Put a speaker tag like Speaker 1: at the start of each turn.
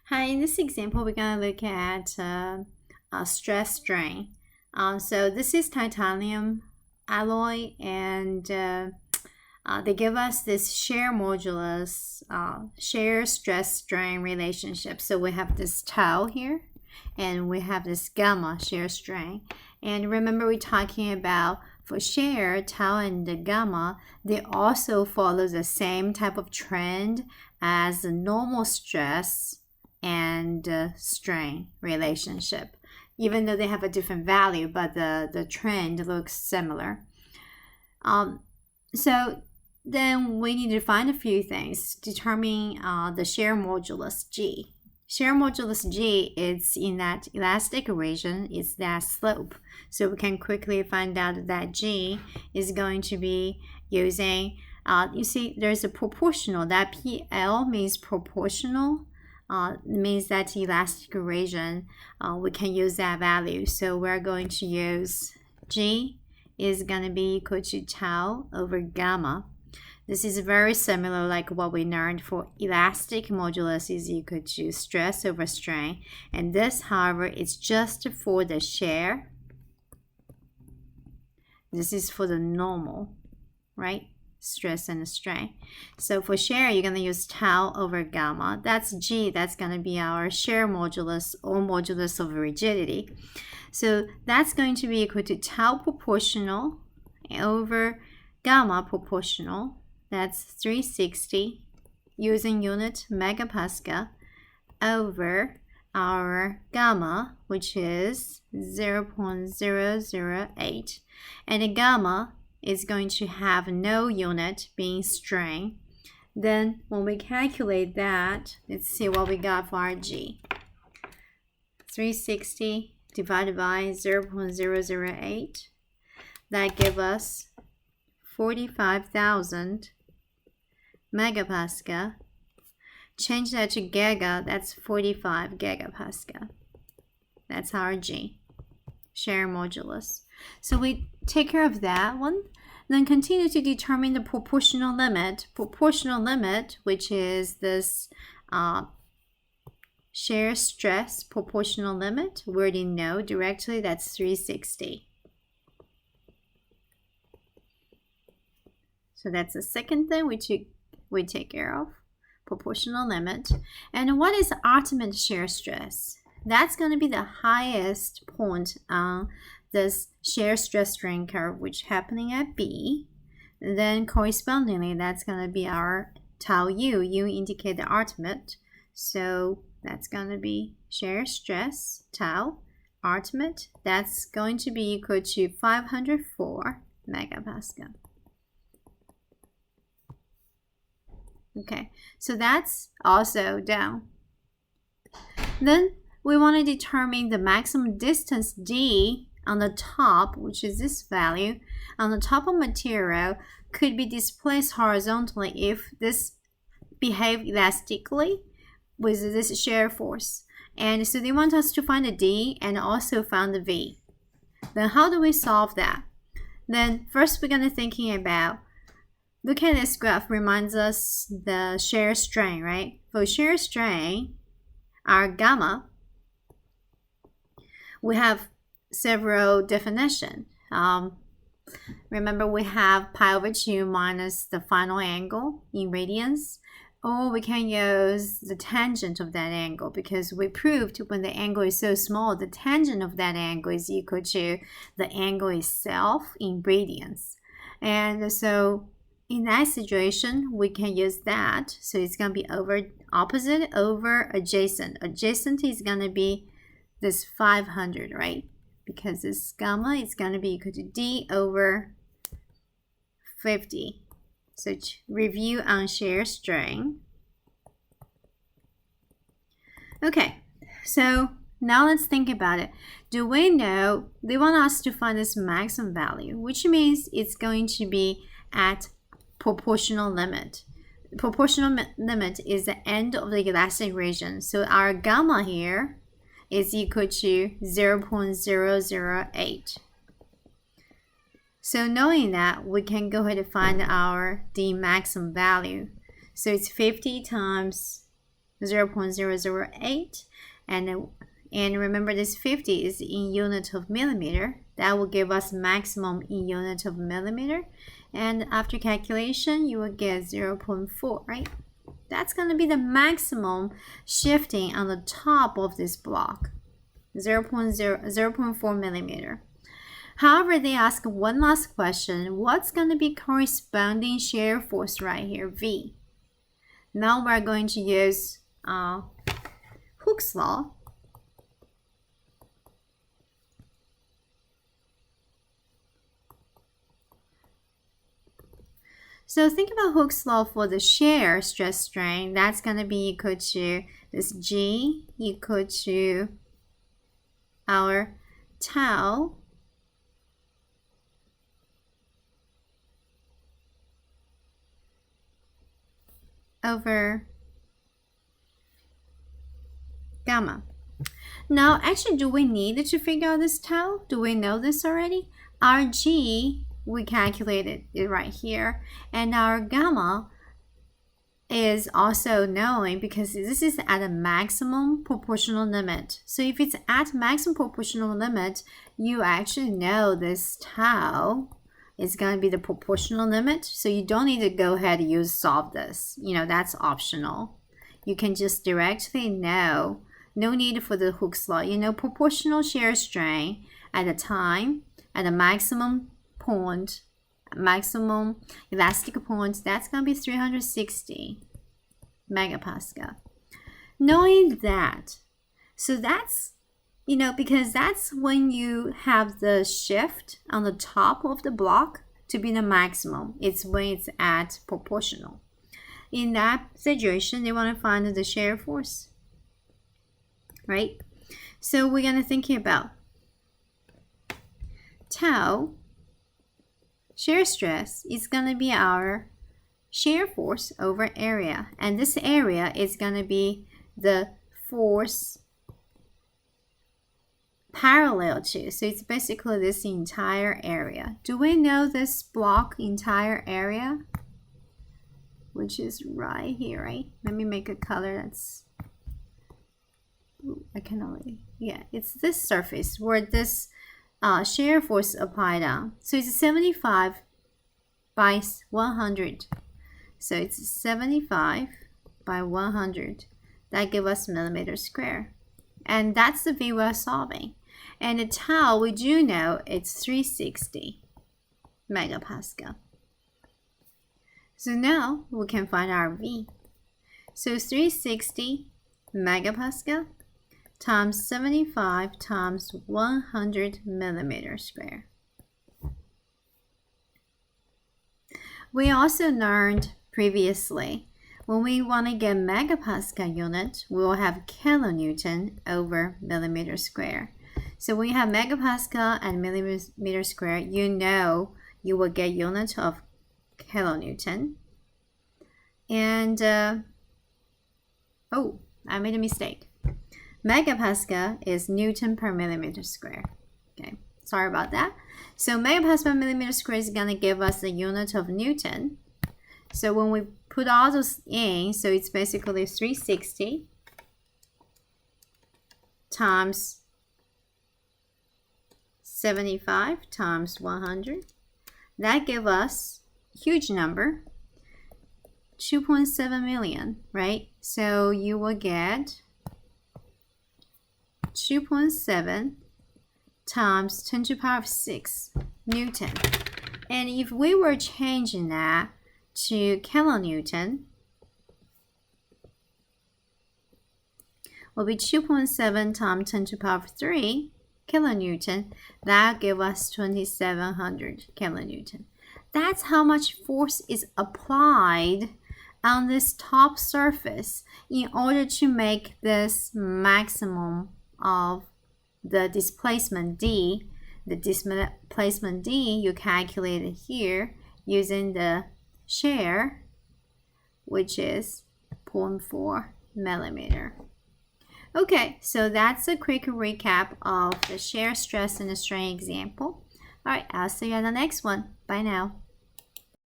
Speaker 1: Hi, in this example, we're going to look at stress strain. So this is titanium alloy, and they give us this shear modulus, shear stress strain relationship. So we have this tau here, and we have this gamma shear strain. And remember, we're talking about for shear, tau and the gamma, they also follow the same type of trend as the normal stress and strain relationship, even though they have a different value, but the trend looks similar. So then we need to find a few things, determine the shear modulus G. Shear modulus G is in that elastic region, it's that slope. So we can quickly find out that G is going to be using, you see there's a proportional, that PL means proportional. Means that elastic region, we can use that value. So we're going to use G is going to be equal to tau over gamma. This is very similar like what we learned for elastic modulus is equal to stress over strain. And this, however, is just for the shear. This is for the normal, right? Stress and strain. So for shear, you're going to use tau over gamma. That's G. That's going to be our shear modulus or modulus of rigidity. So that's going to be equal to tau proportional over gamma proportional. That's 360 using unit megapascal over our gamma, which is 0.008. And the gamma is going to have no unit being strain. Then when we calculate that, let's see what we got for our G. 360 divided by 0.008. That gives us 45,000 megapascal. Change that to giga, that's 45 gigapascal. That's our G, shear modulus. So we take care of that one. Then continue to determine the proportional limit. Proportional limit, which is this shear stress proportional limit. We already know directly that's 360. So that's the second thing we take care of, proportional limit. And what is ultimate shear stress? That's going to be the highest point on this shear stress strain curve, which happening at B. Then correspondingly, that's going to be our tau u. U indicate the ultimate. So that's going to be shear stress, tau, ultimate. That's going to be equal to 504 megapascal. Okay, so that's also down. Then we want to determine the maximum distance D on the top, which is this value, on the top of material could be displaced horizontally if this behaves elastically with this shear force. And so they want us to find the D and also find the V. Then how do we solve that? Then first we're going to thinking about, look at this graph, reminds us the shear strain, right? For shear strain, our gamma, we have several definitions. Remember, we have pi over 2 minus the final angle in radians, or we can use the tangent of that angle because we proved when the angle is so small, the tangent of that angle is equal to the angle itself in radians. And so in that situation, we can use that. So it's going to be over opposite over adjacent. Adjacent is going to be this 500, right? Because this gamma is going to be equal to D over 50. So review on shear strain. Okay, so now let's think about it. Do we know they want us to find this maximum value, which means it's going to be at proportional limit. Proportional limit is the end of the elastic region. So our gamma here is equal to 0.008. So knowing that, we can go ahead and find our D maximum value. So it's 50 times 0.008, and remember this 50 is in unit of millimeter. That will give us maximum in unit of millimeter, and after calculation you will get 0.4, right? That's going to be the maximum shifting on the top of this block, 0.4 millimeter. However, they ask one last question. What's going to be corresponding shear force right here, V? Now we're going to use Hooke's law. So think about Hooke's law for the shear stress strain. That's going to be equal to this G equal to our tau over gamma. Now, actually, do we need to figure out this tau? Do we know this already? Our G, we calculated it right here, and our gamma is also known because this is at a maximum proportional limit. So if it's at maximum proportional limit, you actually know this tau is going to be the proportional limit. So you don't need to go ahead and solve this. You know, that's optional. You can just directly know. No need for the Hooke's law. You know, proportional shear strain at a time, at a maximum point, maximum elastic point, that's going to be 360 megapascal. Knowing that, so that's, you know, because that's when you have the shift on the top of the block to be the maximum. It's when it's at proportional. In that situation, they want to find the shear force, right? So we're going to think about tau shear stress is going to be our shear force over area, and this area is going to be the force parallel to, so it's basically this entire area. Do we know this block entire area, which is right here, right? Let me make a color that's, I can already, yeah, it's this surface where this shear force applied on. So it's 75 by 100. So it's 75 by 100. That gives us millimeter square. And that's the V we're solving. And the tau, we do know it's 360 megapascal. So now we can find our V. So 360 megapascal times 75 times 100 millimeter square. We also learned previously, when we want to get megapascal unit, we will have kilonewton over millimeter square. So when you have megapascal and millimeter square, you know you will get unit of kilonewton. And, oh, I made a mistake. Megapascal is Newton per millimeter square. Okay, sorry about that. So megapascal per millimeter square is going to give us the unit of Newton. So when we put all those in, so it's basically 360 times 75 times 100. That gives us a huge number, 2.7 million, right? So you will get 2.7 times 10 to the power of 6 Newton. And if we were changing that to kilonewton, will be 2.7 times 10 to the power of 3 kilonewton. That gives us 2,700 kilonewton. That's how much force is applied on this top surface in order to make this maximum of the displacement D. The displacement D you calculated here using the shear, which is 0.4 millimeter. Okay, so that's a quick recap of the shear stress and the strain example. All right, I'll see you on the next one. Bye now.